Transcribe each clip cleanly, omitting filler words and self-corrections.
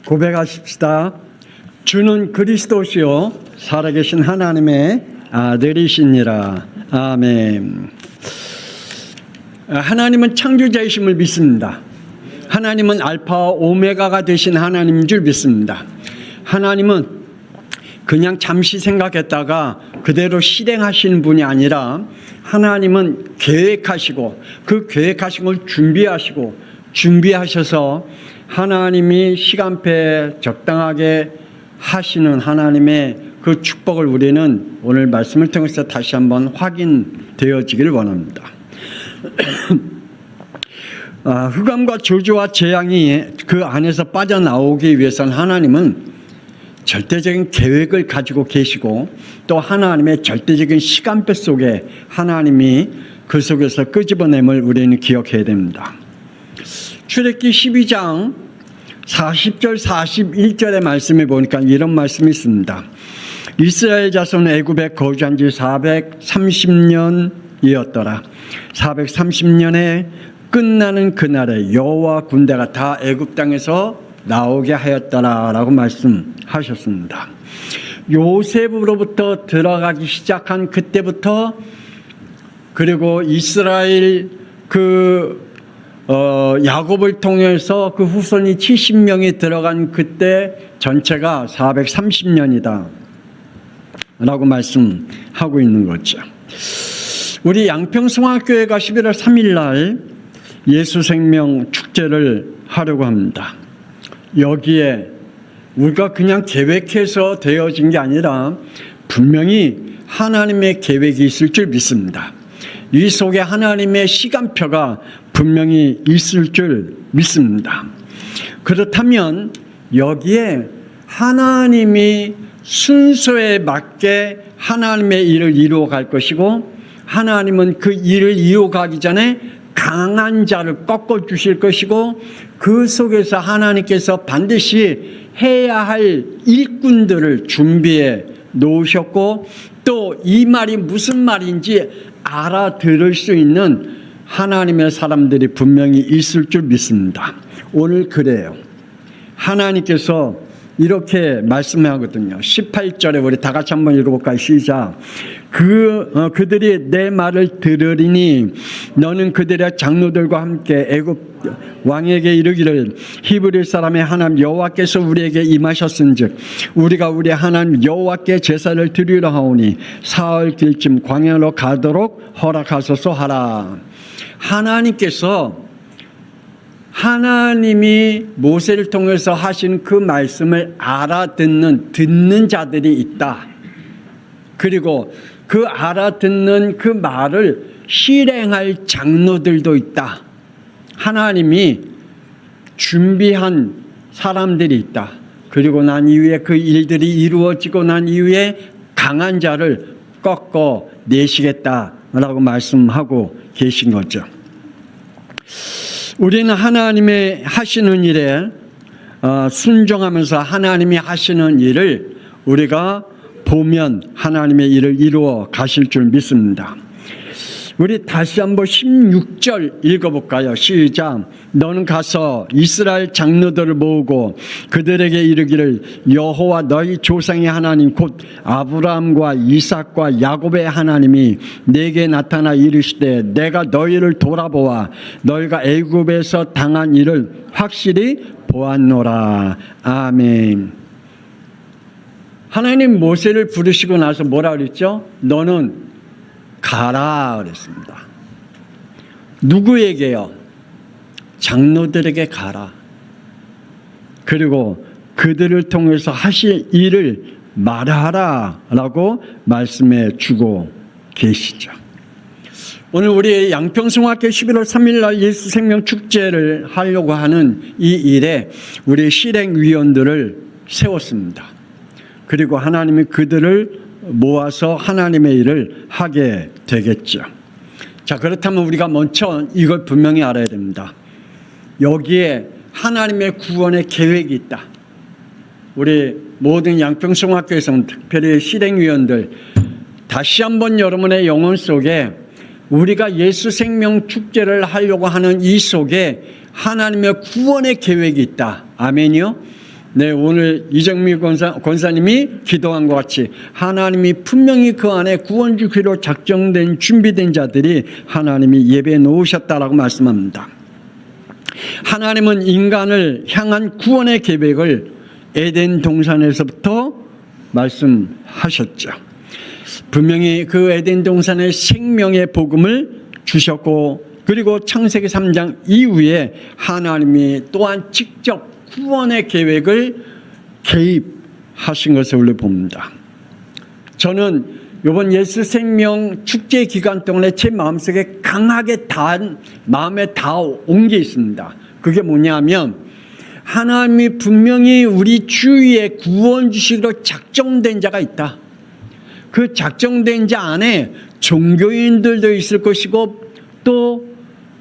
고백하십시다. 주는 그리스도시요 살아계신 하나님의 아들이시니라. 아멘. 하나님은 창조자이심을 믿습니다. 하나님은 알파와 오메가가 되신 하나님인 줄 믿습니다. 하나님은 그냥 잠시 생각했다가 그대로 실행하시는 분이 아니라 하나님은 계획하시고 그 계획하신 걸 준비하셔서 하나님이 시간표에 적당하게 하시는 하나님의 그 축복을 우리는 오늘 말씀을 통해서 다시 한번 확인되어지기를 원합니다. 흑암과 저주와 재앙이 그 안에서 빠져나오기 위해서는 하나님은 절대적인 계획을 가지고 계시고 또 하나님의 절대적인 시간표 속에 하나님이 그 속에서 끄집어냄을 우리는 기억해야 됩니다. 출애굽기 12장 40절 41절의 말씀에 보니까 이런 말씀이 있습니다. 이스라엘 자손은 애굽에 거주한 지 430년이었더라. 430년에 끝나는 그날에 여호와 군대가 다 애굽 땅에서 나오게 하였더라라고 말씀하셨습니다. 요셉으로부터 들어가기 시작한 그때부터 그리고 이스라엘 야곱을 통해서 그 후손이 70명이 들어간 그때 전체가 430년이다 라고 말씀하고 있는 거죠. 우리 양평성화교회가 11월 3일 날 예수생명 축제를 하려고 합니다. 여기에 우리가 그냥 계획해서 되어진 게 아니라 분명히 하나님의 계획이 있을 줄 믿습니다. 이 속에 하나님의 시간표가 분명히 있을 줄 믿습니다. 그렇다면 여기에 하나님이 순서에 맞게 하나님의 일을 이루어 갈 것이고 하나님은 그 일을 이루어가기 전에 강한 자를 꺾어 주실 것이고 그 속에서 하나님께서 반드시 해야 할 일꾼들을 준비해 놓으셨고 또 이 말이 무슨 말인지 알아들을 수 있는 하나님의 사람들이 분명히 있을 줄 믿습니다. 오늘 그래요. 하나님께서 이렇게 말씀하거든요. 18절에 우리 다 같이 한번 읽어볼까요? 시작. 그들이 내 말을 들으리니 너는 그들의 장로들과 함께 애굽 왕에게 이르기를 히브리 사람의 하나님 여호와께서 우리에게 임하셨은즉 우리가 우리 하나님 여호와께 제사를 드리려 하오니 사흘 길쯤 광야로 가도록 허락하소서 하라. 하나님이 모세를 통해서 하신 그 말씀을 듣는 자들이 있다. 그리고 그 알아듣는 그 말을 실행할 장로들도 있다. 하나님이 준비한 사람들이 있다. 그리고 난 이후에 그 일들이 이루어지고 난 이후에 강한 자를 꺾어 내시겠다라고 말씀하고 계신 거죠. 우리는 하나님의 하시는 일에 순종하면서 하나님이 하시는 일을 우리가 보면 하나님의 일을 이루어 가실 줄 믿습니다. 우리 다시 한번 16절 읽어볼까요? 시작. 너는 가서 이스라엘 장로들을 모으고 그들에게 이르기를 여호와 너희 조상의 하나님 곧 아브라함과 이삭과 야곱의 하나님이 내게 나타나 이르시되 내가 너희를 돌아보아 너희가 애굽에서 당한 일을 확실히 보았노라. 아멘. 하나님 모세를 부르시고 나서 뭐라 그랬죠? 너는 가라 그랬습니다. 누구에게요? 장로들에게 가라. 그리고 그들을 통해서 하실 일을 말하라 라고 말씀해 주고 계시죠. 오늘 우리 양평성화교회 11월 3일 날 예수생명 축제를 하려고 하는 이 일에 우리 실행위원들을 세웠습니다. 그리고 하나님이 그들을 모아서 하나님의 일을 하게 되겠죠. 자, 그렇다면 우리가 먼저 이걸 분명히 알아야 됩니다. 여기에 하나님의 구원의 계획이 있다. 우리 모든 양평성화교회에서는 특별히 실행위원들 다시 한번 여러분의 영혼 속에 우리가 예수 생명 축제를 하려고 하는 이 속에 하나님의 구원의 계획이 있다. 아멘이요? 네, 오늘 이정미 권사님이 기도한 것 같이 하나님이 분명히 그 안에 구원 주기로 작정된 준비된 자들이 하나님이 예배해 놓으셨다라고 말씀합니다. 하나님은 인간을 향한 구원의 계획을 에덴 동산에서부터 말씀하셨죠. 분명히 그 에덴 동산에 생명의 복음을 주셨고, 그리고 창세기 3장 이후에 하나님이 또한 직접 구원의 계획을 개입하신 것을 우리 봅니다. 저는 이번 예수 생명 축제 기간 동안에 제 마음속에 강하게 마음에 닿아온 게 있습니다. 그게 뭐냐면 하나님이 분명히 우리 주위에 구원 주시기로 작정된 자가 있다. 그 작정된 자 안에 종교인들도 있을 것이고 또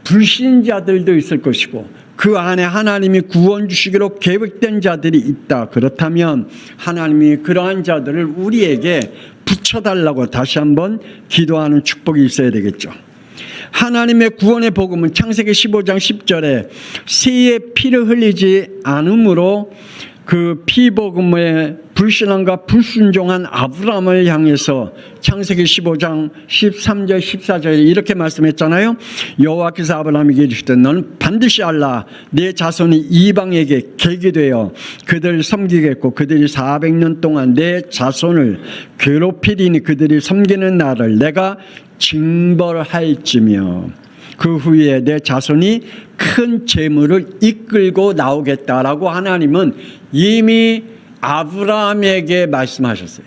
불신자들도 있을 것이고 그 안에 하나님이 구원 주시기로 계획된 자들이 있다. 그렇다면 하나님이 그러한 자들을 우리에게 붙여달라고 다시 한번 기도하는 축복이 있어야 되겠죠. 하나님의 구원의 복음은 창세기 15장 10절에 새의 피를 흘리지 않음으로 그 피복음의 불신앙과 불순종한 아브라함을 향해서 창세기 15장 13절 14절에 이렇게 말씀했잖아요. 여호와께서 아브라함에게 이르시되 너는 반드시 알라 내 자손이 이방에게 객이 되어 그들을 섬기겠고 그들이 400년 동안 내 자손을 괴롭히리니 그들이 섬기는 나를 내가 징벌할지며 그 후에 내 자손이 큰 재물을 이끌고 나오겠다라고 하나님은 이미 아브라함에게 말씀하셨어요.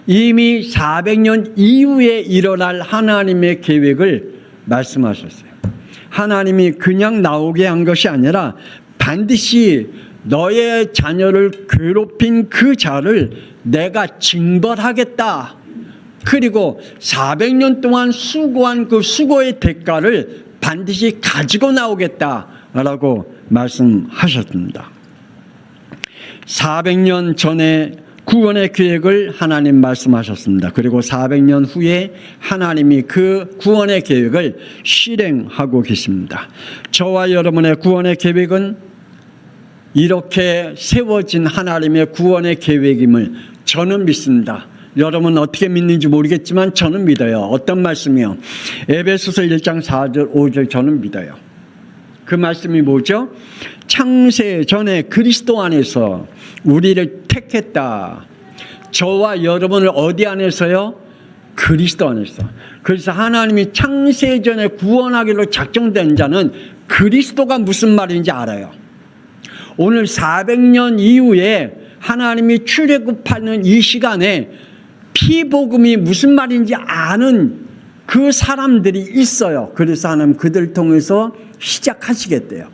이미 400년 이후에 일어날 하나님의 계획을 말씀하셨어요. 하나님이 그냥 나오게 한 것이 아니라 반드시 너의 자녀를 괴롭힌 그 자를 내가 징벌하겠다. 그리고 400년 동안 수고한 그 수고의 대가를 반드시 가지고 나오겠다라고 말씀하셨습니다. 400년 전에 구원의 계획을 하나님 말씀하셨습니다. 그리고 400년 후에 하나님이 그 구원의 계획을 실행하고 계십니다. 저와 여러분의 구원의 계획은 이렇게 세워진 하나님의 구원의 계획임을 저는 믿습니다. 여러분 어떻게 믿는지 모르겠지만 저는 믿어요. 어떤 말씀이요? 에베소서 1장 4절 5절 저는 믿어요. 그 말씀이 뭐죠? 창세 전에 그리스도 안에서 우리를 택했다. 저와 여러분을 어디 안에서요? 그리스도 안에서. 그래서 하나님이 창세 전에 구원하기로 작정된 자는 그리스도가 무슨 말인지 알아요. 오늘 400년 이후에 하나님이 출애굽하는 이 시간에 피복음이 무슨 말인지 아는 그 사람들이 있어요. 그래서 하나님 그들을 통해서 시작하시겠대요.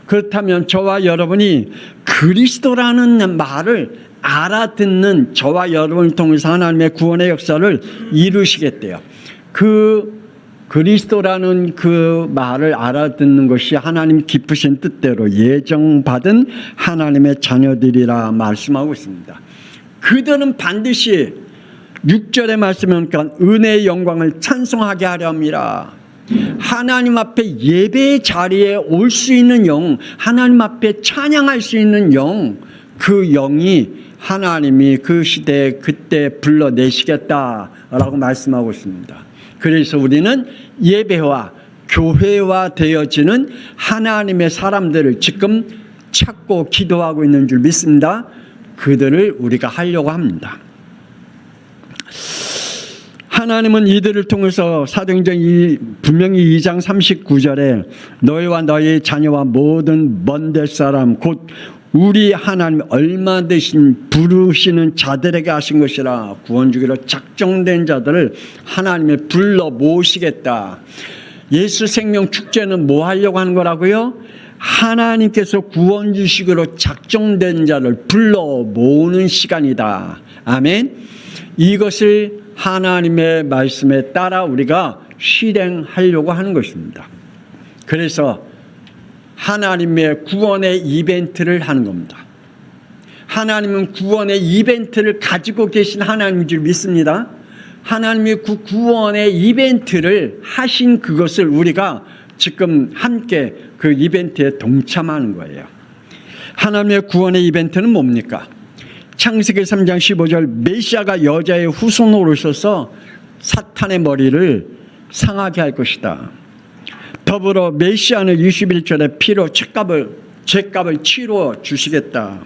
그렇다면 저와 여러분이 그리스도라는 말을 알아듣는 저와 여러분을 통해서 하나님의 구원의 역사를 이루시겠대요. 그 그리스도라는 그 말을 알아듣는 것이 하나님 기쁘신 뜻대로 예정받은 하나님의 자녀들이라 말씀하고 있습니다. 그들은 반드시 6절의 말씀은 은혜의 영광을 찬송하게 하려 함이라. 하나님 앞에 예배의 자리에 올 수 있는 영, 하나님 앞에 찬양할 수 있는 영, 그 영이 하나님이 그 시대에 그때 불러내시겠다라고 말씀하고 있습니다. 그래서 우리는 예배와 교회와 되어지는 하나님의 사람들을 지금 찾고 기도하고 있는 줄 믿습니다. 그들을 우리가 하려고 합니다. 하나님은 이들을 통해서 사도행전 분명히 2장 39절에 너희와 너희 자녀와 모든 먼 데 사람 곧 우리 하나님 얼마 되신 부르시는 자들에게 하신 것이라. 구원 주기로 작정된 자들을 하나님이 불러 모으시겠다. 예수 생명 축제는 뭐 하려고 하는 거라고요? 하나님께서 구원 주시기로 작정된 자를 불러 모으는 시간이다. 아멘. 이것을 하나님의 말씀에 따라 우리가 실행하려고 하는 것입니다. 그래서 하나님의 구원의 이벤트를 하는 겁니다. 하나님은 구원의 이벤트를 가지고 계신 하나님인 줄 믿습니다. 하나님이 그 구원의 이벤트를 하신 그것을 우리가 지금 함께 그 이벤트에 동참하는 거예요. 하나님의 구원의 이벤트는 뭡니까? 창세기 3장 15절 메시아가 여자의 후손으로 오셔서 사탄의 머리를 상하게 할 것이다. 더불어 메시아는 21절에 피로 죄값을 치러 주시겠다.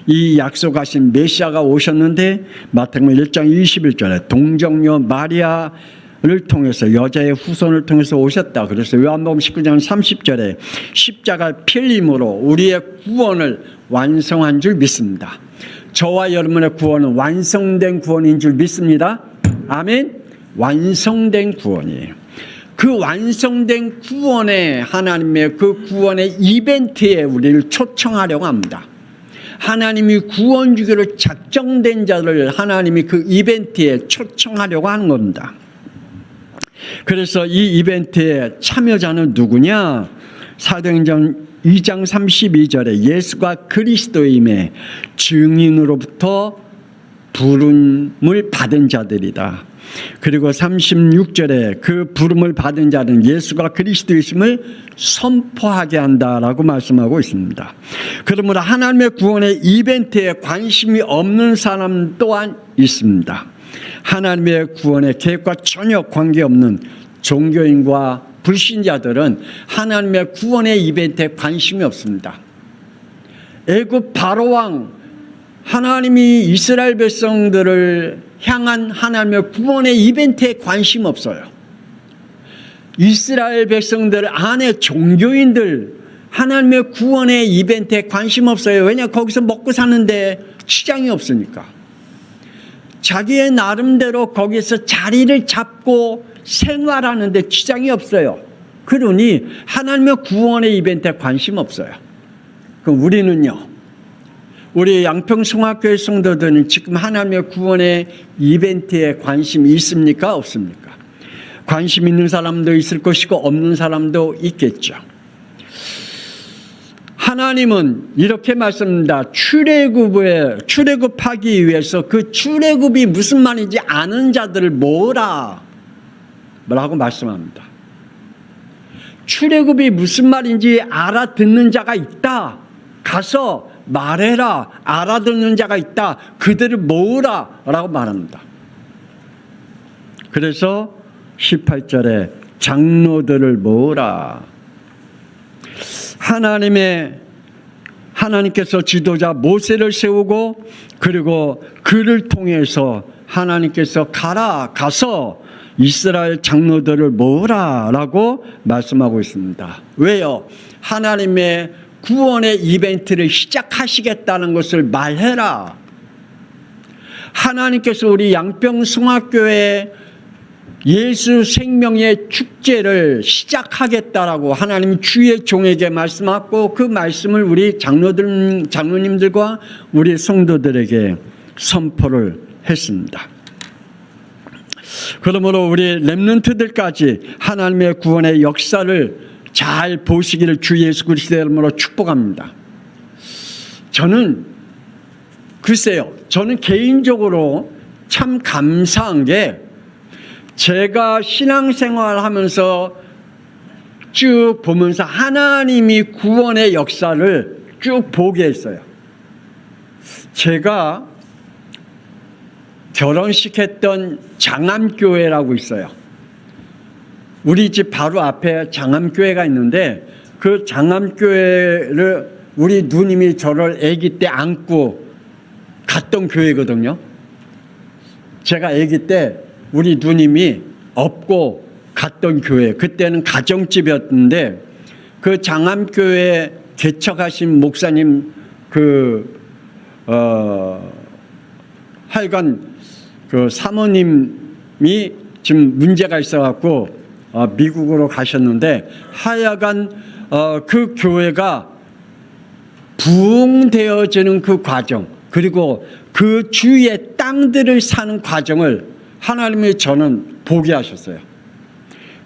이 약속하신 메시아가 오셨는데 마태복음 1장 21절에 동정녀 마리아를 통해서 여자의 후손을 통해서 오셨다. 그래서 요한복음 19장 30절에 십자가 피 흘림으로 우리의 구원을 완성한 줄 믿습니다. 저와 여러분의 구원은 완성된 구원인 줄 믿습니다. 아멘. 완성된 구원이에요. 그 완성된 구원에 하나님의 그 구원의 이벤트에 우리를 초청하려고 합니다. 하나님이 구원 주기로 작정된 자를 하나님이 그 이벤트에 초청하려고 하는 겁니다. 그래서 이 이벤트의 참여자는 누구냐? 사도행전 2장 32절에 예수가 그리스도임의 증인으로부터 부름을 받은 자들이다. 그리고 36절에 그 부름을 받은 자는 예수가 그리스도이심을 선포하게 한다라고 말씀하고 있습니다. 그러므로 하나님의 구원의 이벤트에 관심이 없는 사람 또한 있습니다. 하나님의 구원의 계획과 전혀 관계없는 종교인과 불신자들은 하나님의 구원의 이벤트에 관심이 없습니다. 애굽 바로왕 하나님이 이스라엘 백성들을 향한 하나님의 구원의 이벤트에 관심 없어요. 이스라엘 백성들 안에 종교인들 하나님의 구원의 이벤트에 관심 없어요. 왜냐? 거기서 먹고 사는데 시장이 없으니까. 자기의 나름대로 거기서 자리를 잡고 생활하는데 지장이 없어요. 그러니 하나님의 구원의 이벤트에 관심 없어요. 그럼 우리는요? 우리 양평송학교의 성도들은 지금 하나님의 구원의 이벤트에 관심이 있습니까? 없습니까? 관심 있는 사람도 있을 것이고 없는 사람도 있겠죠. 하나님은 이렇게 말씀합니다. 출애굽하기 위해서 그 출애굽이 무슨 말인지 아는 자들을 모으라 라고 말씀합니다. 출애굽이 무슨 말인지 알아듣는 자가 있다. 가서 말해라. 알아듣는 자가 있다. 그들을 모으라 라고 말합니다. 그래서 18절에 장로들을 모으라. 하나님께서 지도자 모세를 세우고 그리고 그를 통해서 하나님께서 가서 이스라엘 장로들을 모으라 라고 말씀하고 있습니다. 왜요? 하나님의 구원의 이벤트를 시작하시겠다는 것을 말해라. 하나님께서 우리 양평송학교에 예수 생명의 축제를 시작하겠다라고 하나님 주의 종에게 말씀하고 그 말씀을 우리 장로님들과 우리 성도들에게 선포를 했습니다. 그러므로 우리 렘넌트들까지 하나님의 구원의 역사를 잘 보시기를 주 예수 그리스도의 이름으로 축복합니다. 저는 개인적으로 참 감사한 게 제가 신앙생활 하면서 쭉 보면서 하나님이 구원의 역사를 쭉 보게 했어요. 제가 결혼식 했던 장암교회라고 있어요. 우리 집 바로 앞에 장암교회가 있는데 그 장암교회를 우리 누님이 저를 아기 때 안고 갔던 교회거든요. 제가 아기 때 우리 누님이 업고 갔던 교회, 그때는 가정집이었는데 그 장암교회 개척하신 목사님 하여간 그 사모님이 지금 문제가 있어갖고 미국으로 가셨는데 하여간 그 교회가 부흥되어지는 그 과정 그리고 그 주위의 땅들을 사는 과정을 하나님이 저는 보게 하셨어요.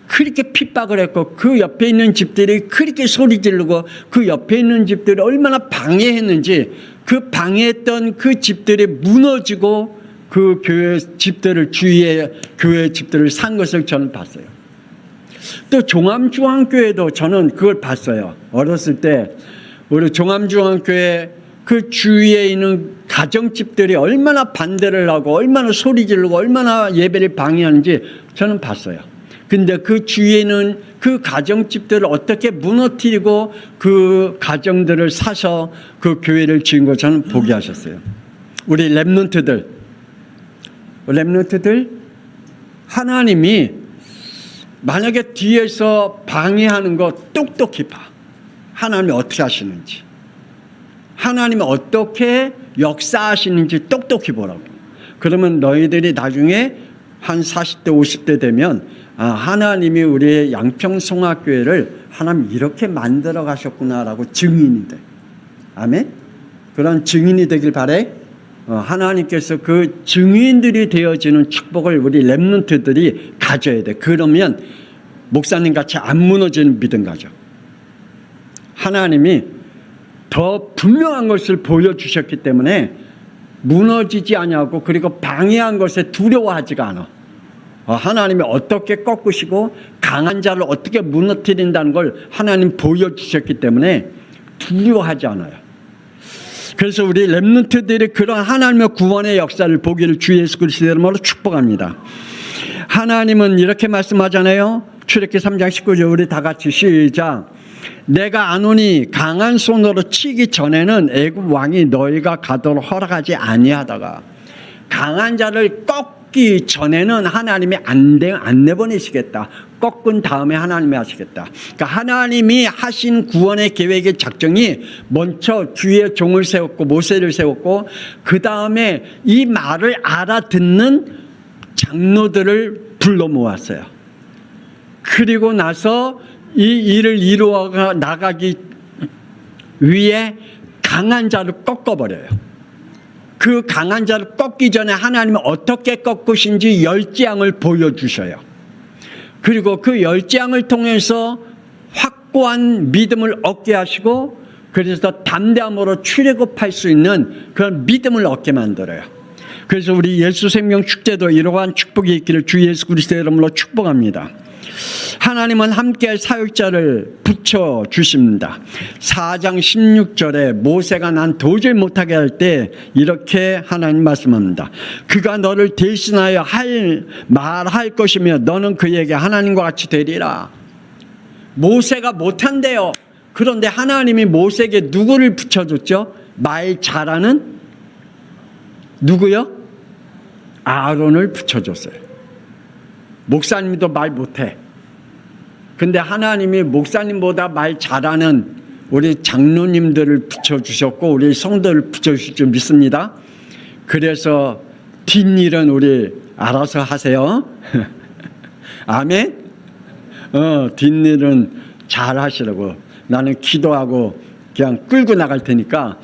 그렇게 핍박을 했고 그 옆에 있는 집들이 그렇게 소리 지르고 그 옆에 있는 집들이 얼마나 방해했는지 그 방해했던 그 집들이 무너지고 그 교회 집들을 주위에 교회 집들을 산 것을 저는 봤어요. 또 종암중앙교회도 저는 그걸 봤어요. 어렸을 때 우리 종암중앙교회 그 주위에 있는 가정집들이 얼마나 반대를 하고 얼마나 소리 지르고 얼마나 예배를 방해하는지 저는 봤어요. 근데 그 주위에는 그 가정집들을 어떻게 무너뜨리고 그 가정들을 사서 그 교회를 지은 거 저는 보게 하셨어요. 우리 랩런트들 하나님이 만약에 뒤에서 방해하는 거 똑똑히 봐. 하나님이 어떻게 하시는지, 하나님이 어떻게 역사하시는지 똑똑히 보라고. 그러면 너희들이 나중에 한 40대 50대 되면 하나님이 우리의 양평송화교회를 하나님 이렇게 만들어 가셨구나라고 증인이 돼. 아멘. 그런 증인이 되길 바래. 하나님께서 그 증인들이 되어지는 축복을 우리 랩런트들이 가져야 돼. 그러면 목사님 같이 안 무너지는 믿음 가져. 하나님이 더 분명한 것을 보여주셨기 때문에 무너지지 않냐고, 그리고 방해한 것에 두려워하지가 않아. 하나님이 어떻게 꺾으시고 강한 자를 어떻게 무너뜨린다는 걸 하나님 보여주셨기 때문에 두려워하지 않아요. 그래서 우리 랩런트들이 그런 하나님의 구원의 역사를 보기를 주 예수 그리스도의 이름으로 축복합니다. 하나님은 이렇게 말씀하잖아요. 출애굽기 3장 19절 우리 다 같이 시작. 내가 아노니 강한 손으로 치기 전에는 애굽 왕이 너희가 가도록 허락하지 아니하다가 강한 자를 꺾기 전에는 하나님이 안 내보내시겠다. 꺾은 다음에 하나님이 하시겠다. 그러니까 하나님이 하신 구원의 계획의 작정이 먼저 주의 종을 세웠고 모세를 세웠고 그 다음에 이 말을 알아듣는 장로들을 불러 모았어요. 그리고 나서 이 일을 이루어 나가기 위해 강한 자를 꺾어버려요. 그 강한 자를 꺾기 전에 하나님은 어떻게 꺾으신지 열재앙을 보여주셔요. 그리고 그 열재앙을 통해서 확고한 믿음을 얻게 하시고 그래서 담대함으로 출애굽할 수 있는 그런 믿음을 얻게 만들어요. 그래서 우리 예수 생명 축제도 이러한 축복이 있기를 주 예수 그리스도의 이름으로 축복합니다. 하나님은 함께할 사역자를 붙여주십니다. 4장 16절에 모세가 난 도저히 못하게 할 때 이렇게 하나님 말씀합니다. 그가 너를 대신하여 말할 것이며 너는 그에게 하나님과 같이 되리라. 모세가 못한대요. 그런데 하나님이 모세에게 누구를 붙여줬죠? 말 잘하는 누구요? 아론을 붙여줬어요. 목사님도 말 못해. 근데 하나님이 목사님보다 말 잘하는 우리 장로님들을 붙여주셨고 우리 성도를 붙여주실 줄 믿습니다. 그래서 뒷일은 우리 알아서 하세요. 아멘. 뒷일은 잘 하시라고. 나는 기도하고 그냥 끌고 나갈 테니까.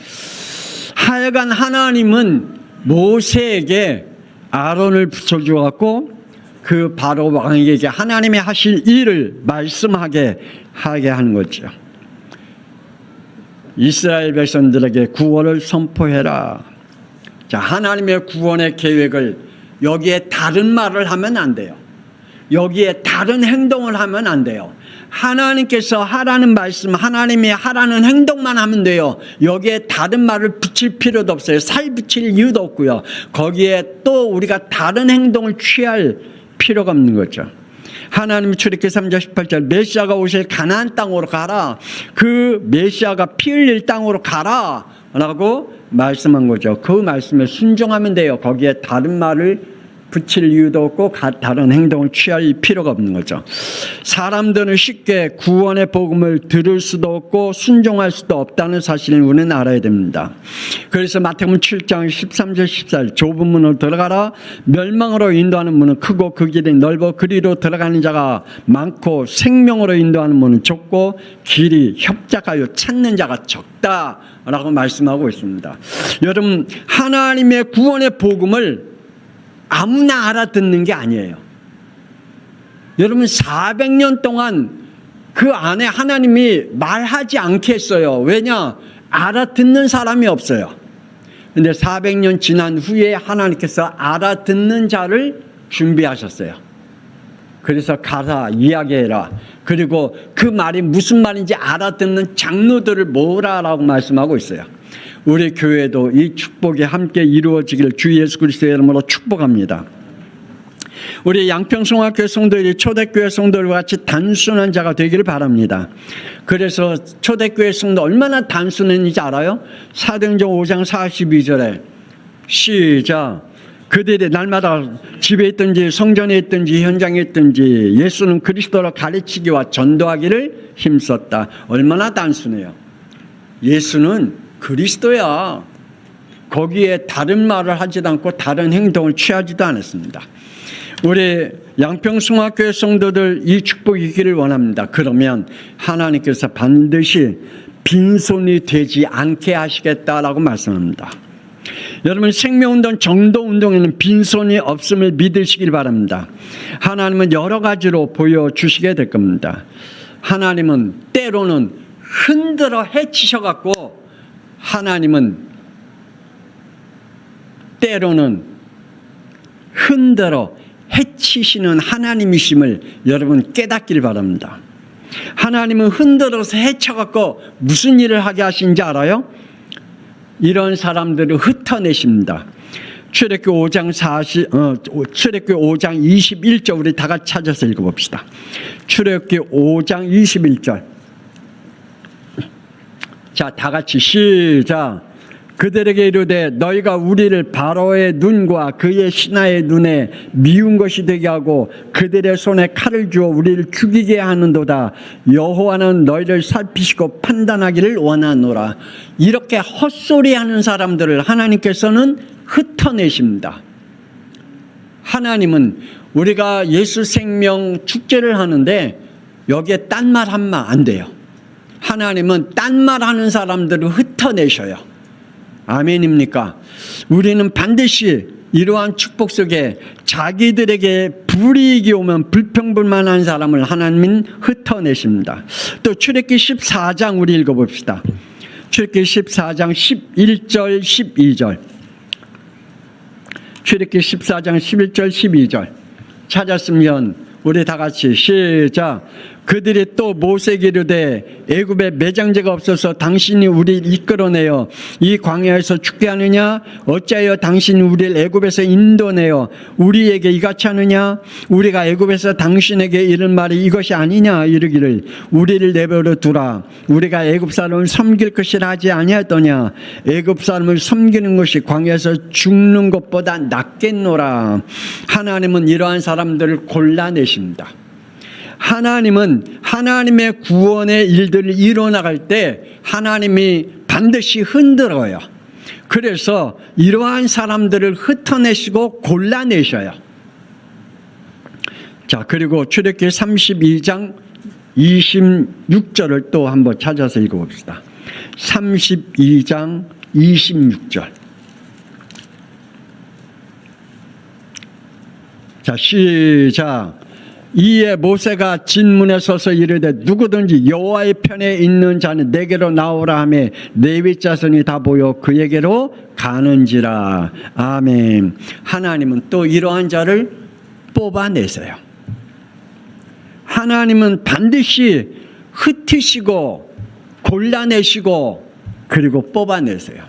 하여간 하나님은 모세에게 아론을 붙여주었고 그 바로 왕에게 하나님이 하실 일을 말씀하게 하게 하는 거죠. 이스라엘 백성들에게 구원을 선포해라. 자, 하나님의 구원의 계획을 여기에 다른 말을 하면 안 돼요. 여기에 다른 행동을 하면 안 돼요. 하나님께서 하라는 말씀, 하나님이 하라는 행동만 하면 돼요. 여기에 다른 말을 붙일 필요도 없어요. 살 붙일 이유도 없고요. 거기에 또 우리가 다른 행동을 취할 필요가 없는 거죠. 하나님이 출애굽기 3장 18절 메시아가 오실 가나안 땅으로 가라. 그 메시아가 피 흘릴 땅으로 가라 라고 말씀한 거죠. 그 말씀에 순종하면 돼요. 거기에 다른 말을 붙일 이유도 없고 다른 행동을 취할 필요가 없는 거죠. 사람들은 쉽게 구원의 복음을 들을 수도 없고 순종할 수도 없다는 사실을 우리는 알아야 됩니다. 그래서 마태복음 7장 13절 14절 좁은 문으로 들어가라. 멸망으로 인도하는 문은 크고 그 길이 넓어 그리로 들어가는 자가 많고 생명으로 인도하는 문은 좁고 길이 협착하여 찾는 자가 적다라고 말씀하고 있습니다. 여러분, 하나님의 구원의 복음을 아무나 알아듣는 게 아니에요. 여러분 400년 동안 그 안에 하나님이 말하지 않게 했어요. 왜냐? 알아듣는 사람이 없어요. 그런데 400년 지난 후에 하나님께서 알아듣는 자를 준비하셨어요. 그래서 가라 이야기해라. 그리고 그 말이 무슨 말인지 알아듣는 장로들을 모으라라고 말씀하고 있어요. 우리 교회도 이 축복이 함께 이루어지기를 주 예수 그리스도의 이름으로 축복합니다. 우리 양평성화교회 성도들이 초대교회 성도들과 같이 단순한 자가 되기를 바랍니다. 그래서 초대교회 성도 얼마나 단순했는지 알아요? 사도행전 5장 42절에 시작. 그들이 날마다 집에 있든지 성전에 있든지 현장에 있든지 예수는 그리스도로 가르치기와 전도하기를 힘썼다. 얼마나 단순해요. 예수는 그리스도야. 거기에 다른 말을 하지도 않고 다른 행동을 취하지도 않았습니다. 우리 양평성화교회 성도들 이 축복이 있기를 원합니다. 그러면 하나님께서 반드시 빈손이 되지 않게 하시겠다라고 말씀합니다. 여러분 생명운동 정도운동에는 빈손이 없음을 믿으시길 바랍니다. 하나님은 여러 가지로 보여주시게 될 겁니다. 하나님은 때로는 흔들어 해치셔갖고 하나님은 때로는 흔들어 해치시는 하나님이심을 여러분 깨닫길 바랍니다. 하나님은 흔들어서 해쳐갖고 무슨 일을 하게 하신지 알아요? 이런 사람들을 흩어내십니다. 출애굽기 5장 21절 우리 다 같이 찾아서 읽어봅시다. 출애굽기 5장 21절. 자, 다 같이 시작. 그들에게 이르되 너희가 우리를 바로의 눈과 그의 신하의 눈에 미운 것이 되게 하고 그들의 손에 칼을 주어 우리를 죽이게 하는도다. 여호와는 너희를 살피시고 판단하기를 원하노라. 이렇게 헛소리하는 사람들을 하나님께서는 흩어내십니다. 하나님은 우리가 예수 생명 축제를 하는데 여기에 딴 말 하면 안 돼요. 하나님은 딴 말 하는 사람들을 흩어내셔요. 아멘입니까? 우리는 반드시 이러한 축복 속에 자기들에게 불이익이 오면 불평불만한 사람을 하나님은 흩어내십니다. 또 출애굽기 14장 우리 읽어봅시다. 출애굽기 14장 11절 12절. 출애굽기 14장 11절 12절 찾았으면 우리 다 같이 시작. 그들이 또 모세에게 이르되 애굽에 매장제가 없어서 당신이 우리를 이끌어내어 이 광야에서 죽게 하느냐? 어찌하여 당신이 우리를 애굽에서 인도내어 우리에게 이같이 하느냐? 우리가 애굽에서 당신에게 이른 말이 이것이 아니냐? 이르기를 우리를 내버려 두라. 우리가 애굽 사람을 섬길 것이라 하지 아니하였더냐? 애굽 사람을 섬기는 것이 광야에서 죽는 것보다 낫겠노라. 하나님은 이러한 사람들을 골라내십니다. 하나님은 하나님의 구원의 일들을 이뤄나갈 때 하나님이 반드시 흔들어요. 그래서 이러한 사람들을 흩어내시고 골라내셔요. 자, 그리고 출애굽기 32장 26절을 또 한번 찾아서 읽어봅시다. 32장 26절. 자, 시작. 이에 모세가 진문에 서서 이르되 누구든지 여호와의 편에 있는 자는 내게로 나오라 하매 레위 자손이 다 모여 그에게로 가는지라. 아멘. 하나님은 또 이러한 자를 뽑아내세요. 하나님은 반드시 흩으시고 골라내시고 그리고 뽑아내세요.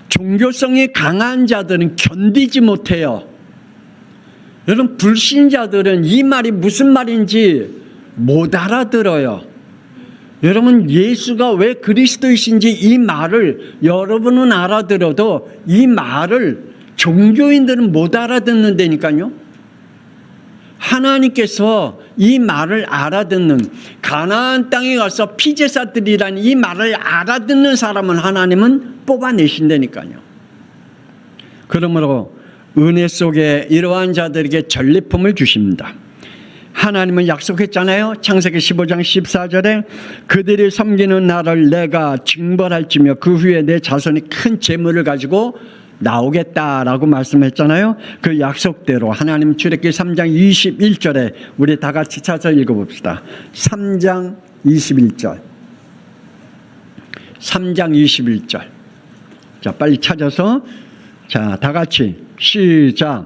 종교성이 강한 자들은 견디지 못해요. 여러분, 불신자들은 이 말이 무슨 말인지 못 알아들어요. 여러분, 예수가 왜 그리스도이신지 이 말을 여러분은 알아들어도 이 말을 종교인들은 못 알아듣는다니까요. 하나님께서 이 말을 알아듣는, 가나안 땅에 가서 피제사들이라는 이 말을 알아듣는 사람은 하나님은 뽑아내신다니까요. 그러므로 은혜 속에 이러한 자들에게 전리품을 주십니다. 하나님은 약속했잖아요. 창세기 15장 14절에 그들이 섬기는 나를 내가 징벌할지며 그 후에 내 자손이 큰 재물을 가지고 나오겠다라고 말씀했잖아요. 그 약속대로 하나님 출애굽기 3장 21절에 우리 다 같이 찾아 읽어봅시다. 3장 21절. 3장 21절. 자, 빨리 찾아서 자, 다 같이 시작.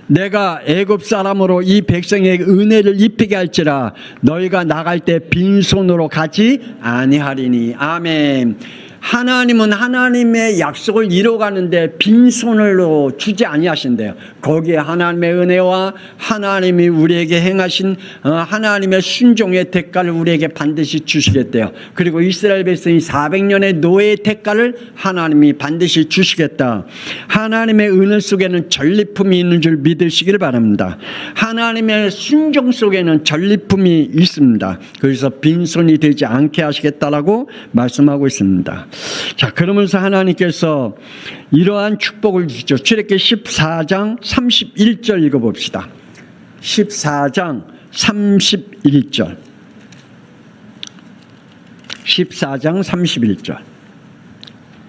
내가 애굽 사람으로 이 백성에게 은혜를 입히게 할지라 너희가 나갈 때 빈손으로 가지 아니하리니. 아멘. 하나님은 하나님의 약속을 이루어가는데 빈손으로 주지 아니하신대요. 거기에 하나님의 은혜와 하나님이 우리에게 행하신 하나님의 순종의 대가를 우리에게 반드시 주시겠대요. 그리고 이스라엘 백성이 400년의 노예의 대가를 하나님이 반드시 주시겠다. 하나님의 은혜 속에는 전리품이 있는 줄 믿으시길 바랍니다. 하나님의 순종 속에는 전리품이 있습니다. 그래서 빈손이 되지 않게 하시겠다라고 말씀하고 있습니다. 자, 그러면서 하나님께서 이러한 축복을 주시죠. 출애굽기 14장 31절 읽어봅시다. 14장 31절. 14장 31절.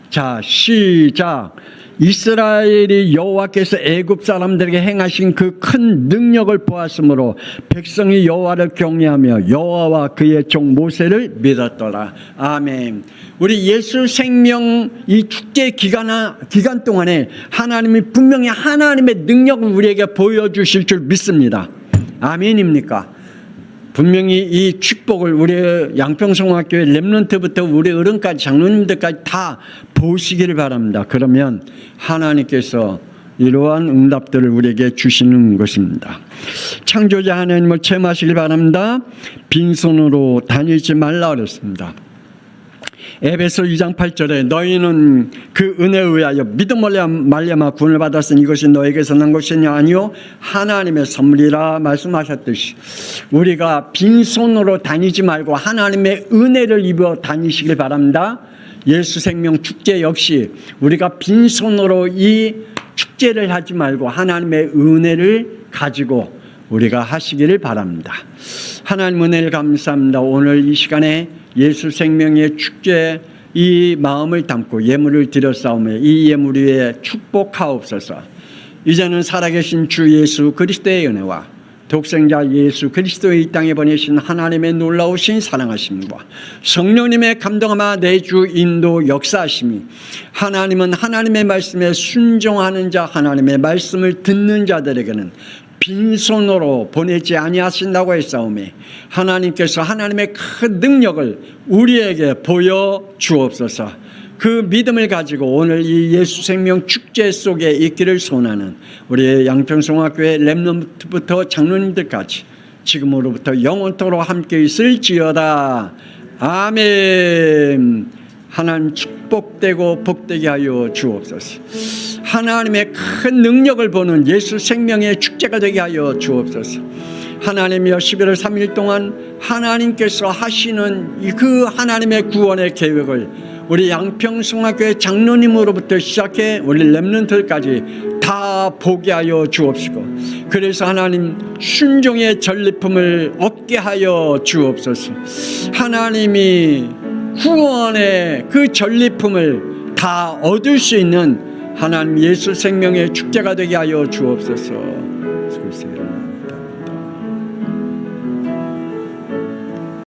자, 시작. 이스라엘이 여호와께서 애굽 사람들에게 행하신 그 큰 능력을 보았으므로 백성이 여호와를 경외하며 여호와와 그의 종 모세를 믿었더라. 아멘. 우리 예수 생명 이 축제 기간 동안에 하나님이 분명히 하나님의 능력을 우리에게 보여주실 줄 믿습니다. 아멘입니까? 분명히 이 축복을 우리 양평성학교의 렘넌트부터 우리 어른까지 장로님들까지 다 보시기를 바랍니다. 그러면 하나님께서 이러한 응답들을 우리에게 주시는 것입니다. 창조자 하나님을 체험하시길 바랍니다. 빈손으로 다니지 말라 그랬습니다. 에베소 2장 8절에 너희는 그 은혜에 의하여 믿음으로 말미암아 구원을 받았으니 이것이 너에게서 난 것이냐 아니요 하나님의 선물이라 말씀하셨듯이 우리가 빈손으로 다니지 말고 하나님의 은혜를 입어 다니시길 바랍니다. 예수 생명 축제 역시 우리가 빈손으로 이 축제를 하지 말고 하나님의 은혜를 가지고 우리가 하시기를 바랍니다. 하나님 은혜를 감사합니다. 오늘 이 시간에 예수 생명의 축제 이 마음을 담고 예물을 드렸사오며 이 예물 위에 축복하옵소서. 이제는 살아계신 주 예수 그리스도의 은혜와 독생자 예수 그리스도의 이 땅에 보내신 하나님의 놀라우신 사랑하심과 성령님의 감동하마 내주 인도 역사하심이 하나님은 하나님의 말씀에 순종하는 자 하나님의 말씀을 듣는 자들에게는 빈손으로 보내지 아니하신다고 했사오매 하나님께서 하나님의 큰 능력을 우리에게 보여주옵소서. 그 믿음을 가지고 오늘 이 예수 생명 축제 속에 있기를 소원하는 우리 양평성학교의 렘넌트부터 장로님들까지 지금으로부터 영원토록 함께 있을지어다. 아멘. 하나님 축복되고 복되게 하여 주옵소서. 하나님의 큰 능력을 보는 예수 생명의 축제가 되게 하여 주옵소서. 하나님이여 11월 3일 동안 하나님께서 하시는 그 하나님의 구원의 계획을 우리 양평성학교의 장로님으로부터 시작해 우리 렘넌트까지 다 보게 하여 주옵시고 그래서 하나님 순종의 전리품을 얻게 하여 주옵소서. 하나님이 구원의 그 전리품을 다 얻을 수 있는 하나님 예수 생명의 축제가 되게 하여 주옵소서.